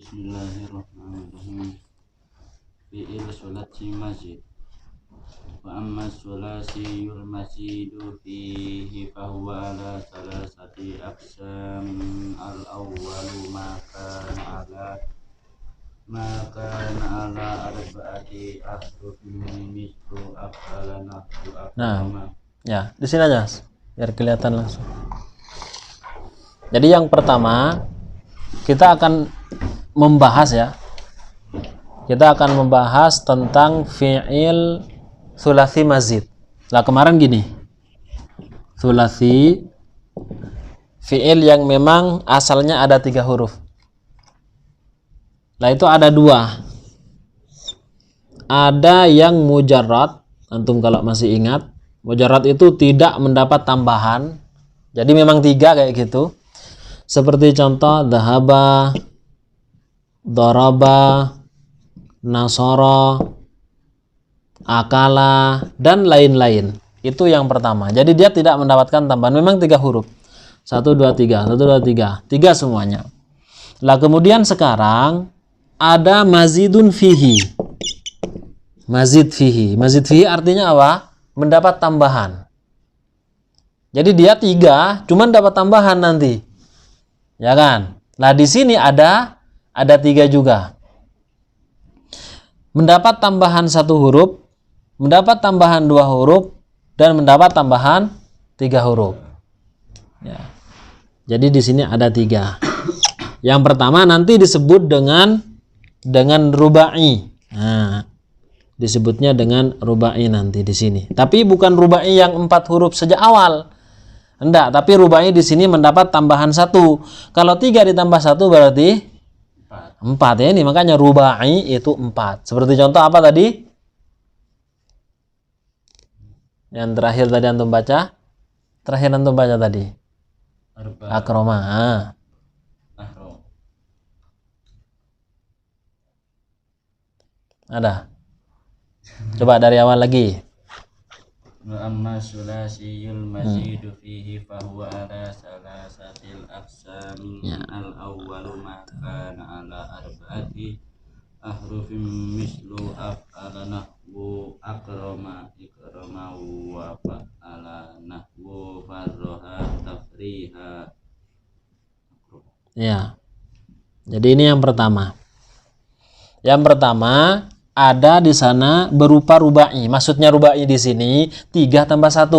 Bismillahirrahmanirrahim. Fi'il sulasi mazid. Wa amma sulasiyul mazidu fihi fahuwa ala salasati aqsamin. Al-awwalu ma kana ala arba'ati ahrufin mislu af'ala nahwu akrama. Ya, di sini aja biar kelihatan langsung. Jadi yang pertama kita akan membahas ya. Kita akan membahas tentang fi'il sulasi mazid. Nah, kemarin gini. Sulasi fi'il yang memang asalnya ada 3 huruf. Nah, itu ada 2. Ada yang mujarrad, antum kalau masih ingat, mujarrad itu tidak mendapat tambahan. Jadi memang 3 kayak gitu. Seperti contoh dhahaba, daraba, nasara, akala, dan lain-lain. Itu yang pertama. Jadi dia tidak mendapatkan tambahan. Memang 3 huruf. 1, 2, 3. 1, 2, 3. 3 semuanya. Lah kemudian sekarang ada mazidun fihi. Mazid fihi. Mazid fihi artinya apa? Mendapat tambahan. Jadi dia 3, cuman dapat tambahan nanti. Ya kan? Nah di sini ada 3 juga. Mendapat tambahan 1 huruf, mendapat tambahan 2 huruf, dan mendapat tambahan 3 huruf. Ya. Jadi di sini ada 3. Yang pertama nanti disebut dengan rubai. Nah, disebutnya dengan rubai nanti di sini. Tapi bukan rubai yang 4 huruf sejak awal. Enggak, tapi rubai di sini mendapat tambahan 1. Kalau 3 ditambah 1 berarti 4 ya, ini makanya rubai itu 4. Seperti contoh apa tadi? Yang terakhir tadi antum baca? Terakhir antum baca tadi? Akroma. Ada. Coba dari awal lagi. Wa amma sulasiyul mazidu fihi fahuwa ala salasatil aqsamin. Al-awwalu ma kana ala arba'ati ahrufin mislu af'ala nahwu akrama ikrama wa fa'ala nahwu farroha tafriha. Ya. Jadi ini yang pertama. Yang pertama ada di sana berupa rubai. Maksudnya rubai di sini 3 tambah 1.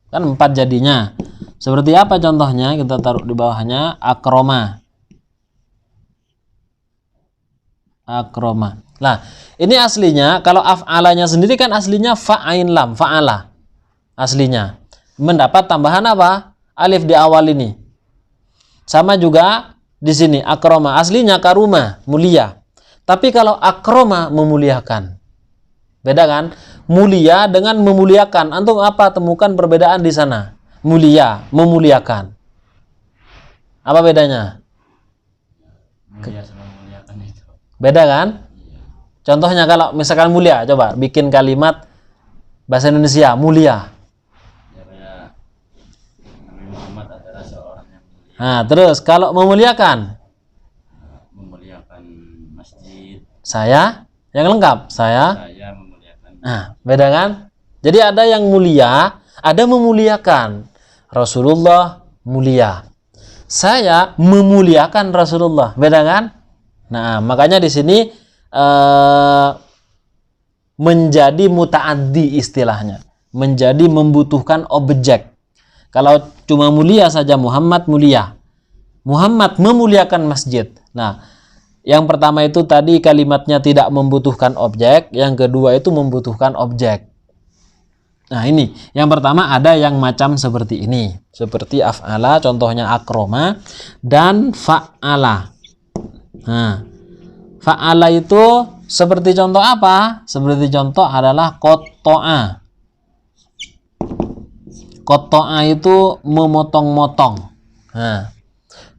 Kan 4 jadinya. Seperti apa contohnya? Kita taruh di bawahnya akroma. Akroma. Nah, ini aslinya kalau af'alanya sendiri kan aslinya fa'ain lam, fa'ala. Aslinya. Mendapat tambahan apa? Alif di awal ini. Sama juga di sini akroma. Aslinya karuma, mulia. Tapi kalau akroma memuliakan. Beda kan? Mulia dengan memuliakan. Antum apa temukan perbedaan di sana? Mulia, memuliakan. Apa bedanya? Mulia sama memuliakan itu. Beda kan? Contohnya kalau misalkan mulia, coba bikin kalimat bahasa Indonesia, mulia. Ya kayak Nabi Muhammad adalah seorang yang mulia. Nah, terus kalau memuliakan, Memuliakan masjid. saya yang lengkap, saya. Saya memuliakan. Nah, beda kan? Jadi ada yang mulia, ada memuliakan. Rasulullah mulia. Saya memuliakan Rasulullah. Beda kan? Nah, makanya di sini menjadi muta'addi istilahnya. Menjadi membutuhkan objek. Kalau cuma mulia saja Muhammad mulia. Muhammad memuliakan masjid. Nah, yang pertama itu tadi kalimatnya tidak membutuhkan objek, yang kedua itu membutuhkan objek. Nah, ini yang pertama ada yang macam seperti ini, seperti af'ala, contohnya akroma dan fa'ala. Nah, fa'ala itu seperti contoh apa? Seperti contoh adalah qata'a. Qata'a itu memotong-motong. Nah,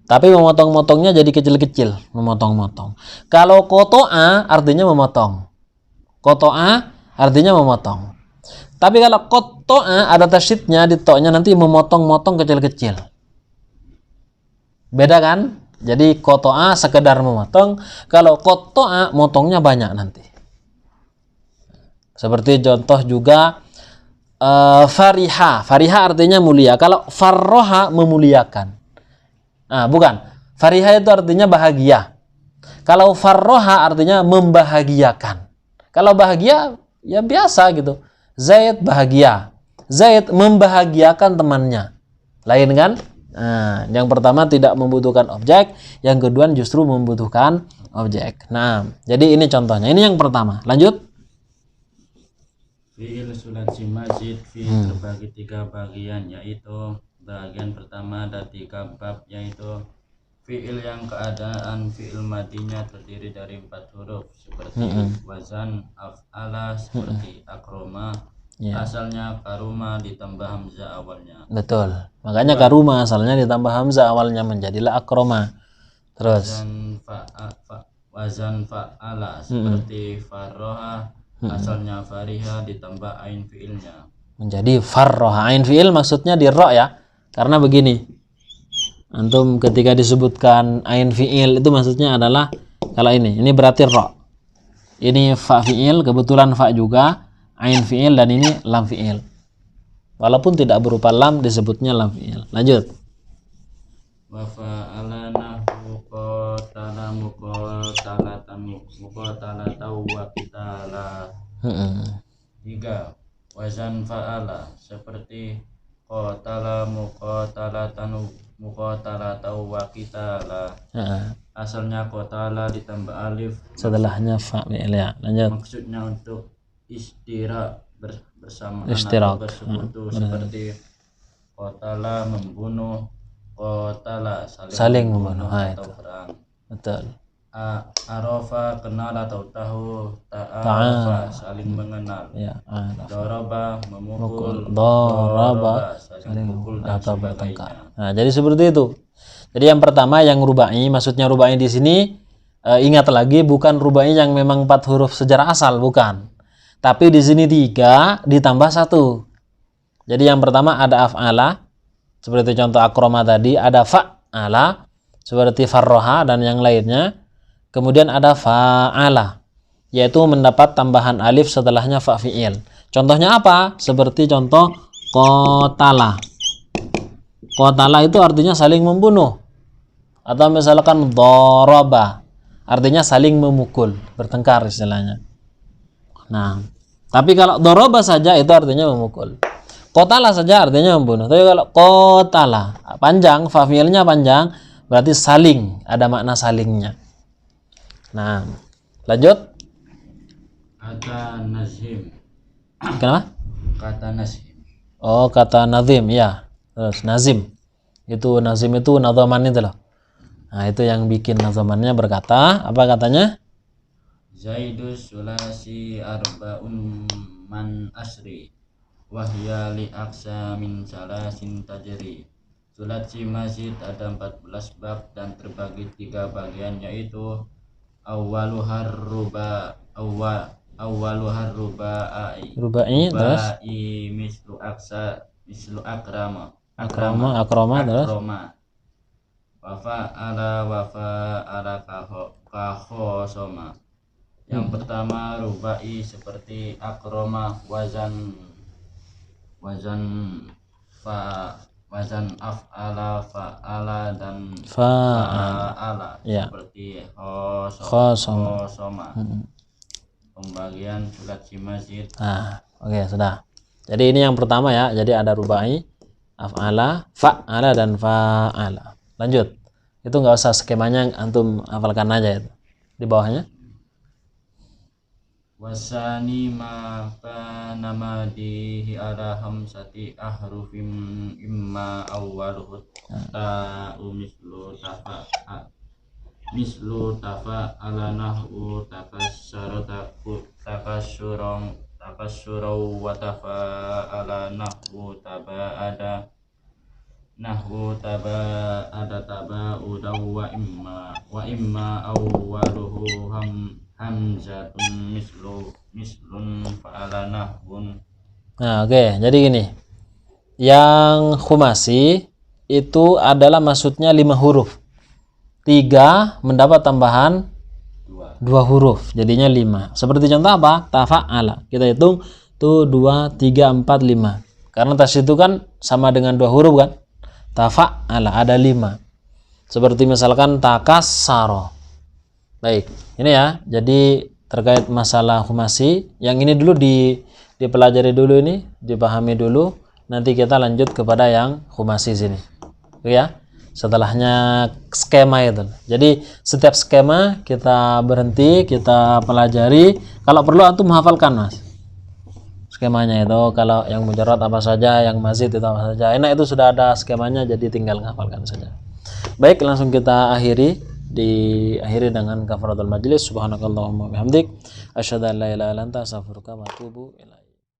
tapi memotong-motongnya jadi kecil-kecil, memotong-motong. Kalau qata'a artinya memotong. Qata'a artinya memotong. Tapi kalau qata'a ada tasydidnya di to-nya nanti memotong-motong kecil-kecil. Beda kan? Jadi kotoa sekedar memotong. Kalau kotoa motongnya banyak nanti. Seperti contoh juga fariha. Fariha artinya mulia. Kalau farroha memuliakan. Nah, bukan. Fariha itu artinya bahagia. Kalau farroha artinya membahagiakan. Kalau bahagia ya biasa gitu. Zaid bahagia. Zaid membahagiakan temannya. Lain kan? Nah, yang pertama tidak membutuhkan objek, yang kedua justru membutuhkan objek. Nah, jadi ini contohnya. Ini yang pertama. Lanjut. Fi'il sulasi mazid terbagi 3 bagian, yaitu bagian pertama ada 3 bab, yaitu fi'il yang keadaan fi'il madinya terdiri dari 4 huruf seperti wazan af'ala, seperti akroma. Asalnya karuma ditambah hamzah awalnya. Betul. Makanya karuma asalnya ditambah hamzah awalnya menjadilah akroma. Terus wazan fa'ala seperti farroha, asalnya fariha ditambah ain fi'ilnya menjadi farroha. Ain fi'il maksudnya di ro ya. Karena begini. Antum ketika disebutkan ain fi'il itu maksudnya adalah kalau ini berarti ro. Ini fa fi'il, kebetulan fa juga. Ain fi'il dan ini lam fi'il. Walaupun tidak berupa lam disebutnya lam fi'il. Lanjut. Wa fa'ala nahu qatala muqatalatan wa qitala. 3. Wazan fa'ala seperti qatala muqatalatan wa qitala. Asalnya qatala ditambah alif Setelahnya fa fi'il ya. Lanjut. Maksudnya untuk istirahat bersamaan Istirak. atau bersekutu, seperti qatala membunuh, qatala saling membunuh atau itu. perang. Betul. Arafa kenal atau tahu, ta'arafa saling mengenal. Ya, Daraba memukul, daraba saling pukul dan atau sebagainya. bertengkar. Nah, jadi seperti itu. Jadi yang pertama yang rubai, maksudnya rubai di sini ingat lagi bukan rubai yang memang 4 huruf sejarah asal, bukan. Tapi di sini 3 ditambah 1. Jadi yang pertama ada af'ala, seperti contoh akroma tadi, ada fa'ala, seperti farroha dan yang lainnya. Kemudian ada fa'ala, yaitu mendapat tambahan alif setelahnya fa fi'il. Contohnya apa? Seperti contoh qatala. Qatala itu artinya saling membunuh. Atau misalkan daraba, artinya saling memukul, bertengkar istilahnya. Nah, tapi kalau doroba saja itu artinya memukul. Qatala saja artinya membunuh. Tapi kalau qatala panjang, fa fi'ilnya panjang, berarti saling, ada makna salingnya. Nah, lanjut. Kata nazim. Kenapa? Kata nazim. Oh, kata nazim ya. Terus nazim. Nazim itu nadhaman itu loh. Nah, itu yang bikin nadhamannya berkata, apa katanya? Zaidus sulasi arba'un man asri wahya li aksa min salasin tajri. Sulasi mazid ada 14 bab dan terbagi 3 bagian, yaitu awwaluhar rubai Terus mislu aksa mislu akrama terus wafa ala kaho soma. Yang pertama rubai seperti akroma, wazan af'ala, fa'ala dan fa'ala seperti khosoma. Pembagian sulasi mazid. Oke, sudah. Jadi ini yang pertama ya. Jadi ada rubai, af'ala, fa'ala dan fa'ala. Lanjut. Itu nggak usah skemanya, antum hafalkan aja itu. Di bawahnya. Wasani ma kana madihi ala hamsati ahrufim imma awwaluhu ta'u mislu tafa ala nahwu takasyurau wa tafa ala nahwu taba'ada taba'udaw wa imma awwaluhu hamzatun mislun fa'ala nahwun. Nah, oke. Jadi gini. Yang khumasi itu adalah maksudnya 5 huruf. 3 mendapat tambahan 2. 2 huruf, jadinya 5. Seperti contoh apa? Tafa'ala. Kita hitung tuh 2, 3, 4, 5. Karena tas itu kan sama dengan 2 huruf kan? Tafa'ala ada 5. Seperti misalkan takassaro. Baik, ini ya. Jadi terkait masalah khumasi, yang ini dulu dipelajari dulu, ini dipahami dulu. Nanti kita lanjut kepada yang khumasi sini. Oke ya. Setelahnya skema itu. Jadi setiap skema kita berhenti, kita pelajari. Kalau perlu antum hafalkan, Mas. Skemanya itu, kalau yang mujarrad apa saja, yang mazid itu apa saja. Enak, itu sudah ada skemanya, jadi tinggal menghafalkan saja. Baik, langsung kita diakhiri dengan kafaratul majlis. Subhanakallahumma bihamdik asyhadu an la ilaha illa anta astaghfiruka wa atubu ilaik.